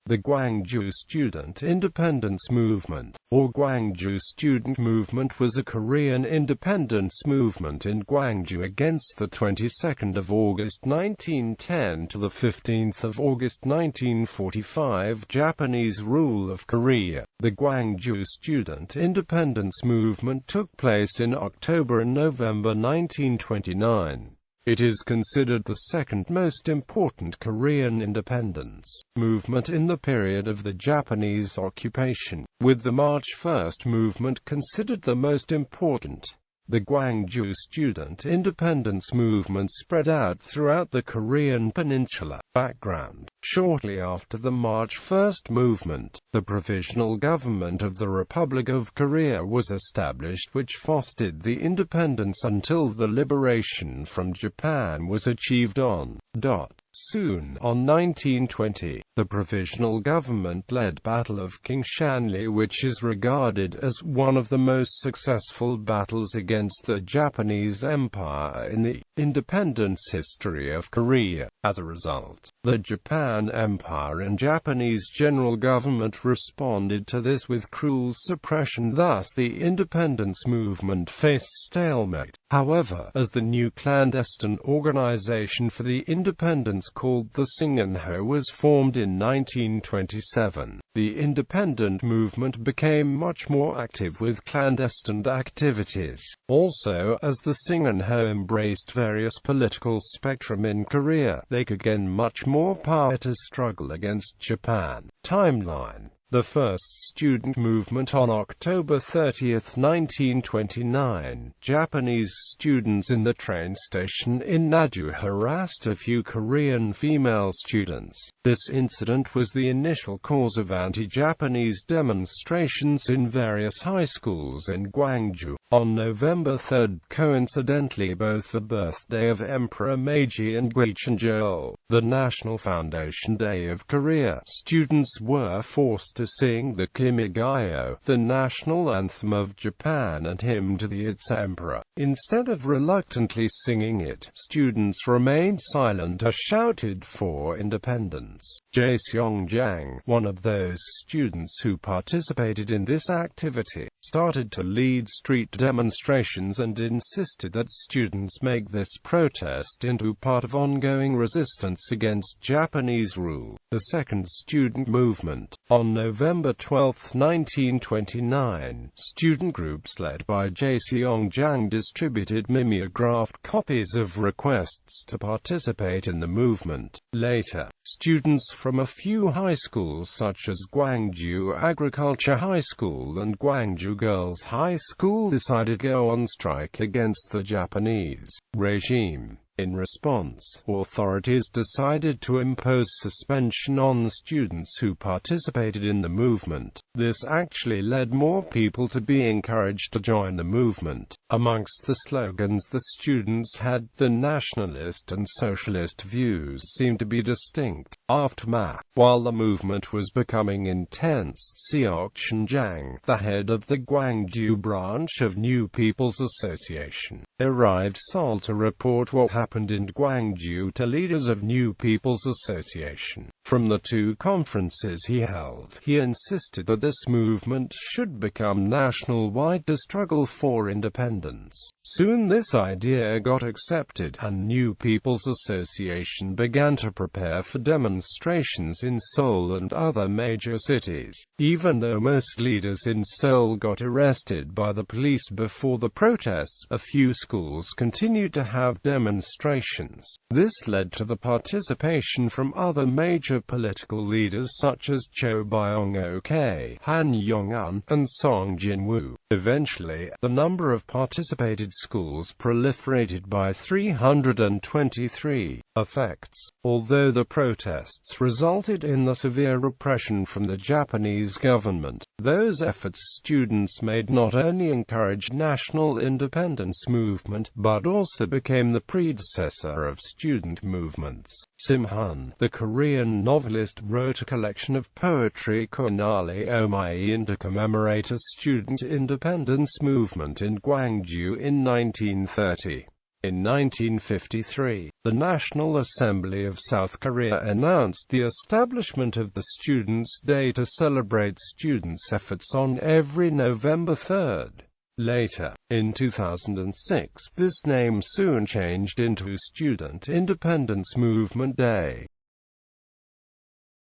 The Gwangju Student Independence Movement, or Gwangju Student Movement, was a Korean independence movement in Gwangju against the 22nd of August 1910 to the 15th of August 1945 Japanese rule of Korea. The Gwangju Student Independence Movement took place in October and November 1929. It is considered the second most important Korean independence movement in the period of the Japanese occupation, with the March 1 movement considered the most important. The Gwangju Student Independence Movement spread out throughout the Korean Peninsula. Background: shortly after the March 1 movement, the Provisional Government of the Republic of Korea was established, which fostered the independence until the liberation from Japan was achieved on. Soon, on 1920, the Provisional Government led Battle of King Shanli, which is regarded as one of the most successful battles against the Japanese Empire in the independence history of Korea. As a result, the Japan Empire and Japanese General Government responded to this with cruel suppression. Thus the independence movement faced stalemate. However, as the new clandestine organization for the independence called the Singenho was formed in 1927, the independent movement became much more active with clandestine activities. Also, as the Singenho embraced various political spectrum in Korea, they could gain much more power to struggle against Japan. Timeline: the first student movement on October 30, 1929. Japanese students in the train station in Naju harassed a few Korean female students. This incident was the initial cause of anti-Japanese demonstrations in various high schools in Gwangju. On November 3, coincidentally both the birthday of Emperor Meiji and Gwangju, the National Foundation Day of Korea, students were forced to sing the Kimigayo, the national anthem of Japan, and hymn to its emperor. Instead of reluctantly singing it, students remained silent or shouted for independence. Jae Seong-jang, one of those students who participated in this activity, started to lead street demonstrations and insisted that students make this protest into part of ongoing resistance against Japanese rule. The second student movement. On November 12, 1929, student groups led by Jae Seong-jang distributed mimeographed copies of requests to participate in the movement. Later, students from a few high schools such as Gwangju Agriculture High School and Gwangju Girls High School decided to go on strike against the Japanese regime. In response, authorities decided to impose suspension on students who participated in the movement. This actually led more people to be encouraged to join the movement. Amongst the slogans the students had, the nationalist and socialist views seemed to be distinct. Aftermath. While the movement was becoming intense, Seok Shin-jang, the head of the Gwangju branch of New People's Association, arrived Seoul to report what happened in Gwangju to leaders of New People's Association. From the two conferences he held, he insisted that this movement should become national-wide to struggle for independence. Soon this idea got accepted, and New People's Association began to prepare for demonstrations in Seoul and other major cities. Even though most leaders in Seoul got arrested by the police before the protests, a few schools continued to have demonstrations. This led to the participation from other major political leaders such as Cho Byung-ok, Han Yong-un, and Song Jin-woo. Eventually, the number of participated schools proliferated by 323. Effects. Although the protests resulted in the severe repression from the Japanese government, those efforts students made not only encouraged national independence movement, but also became the predecessor of student movements. Sim-hun, the Korean novelist, wrote a collection of poetry Konali Omae to commemorate a student independence movement in Gwangju in 1930. In 1953, the National Assembly of South Korea announced the establishment of the Students' Day to celebrate students' efforts on every November 3. Later, in 2006, this name soon changed into Student Independence Movement Day.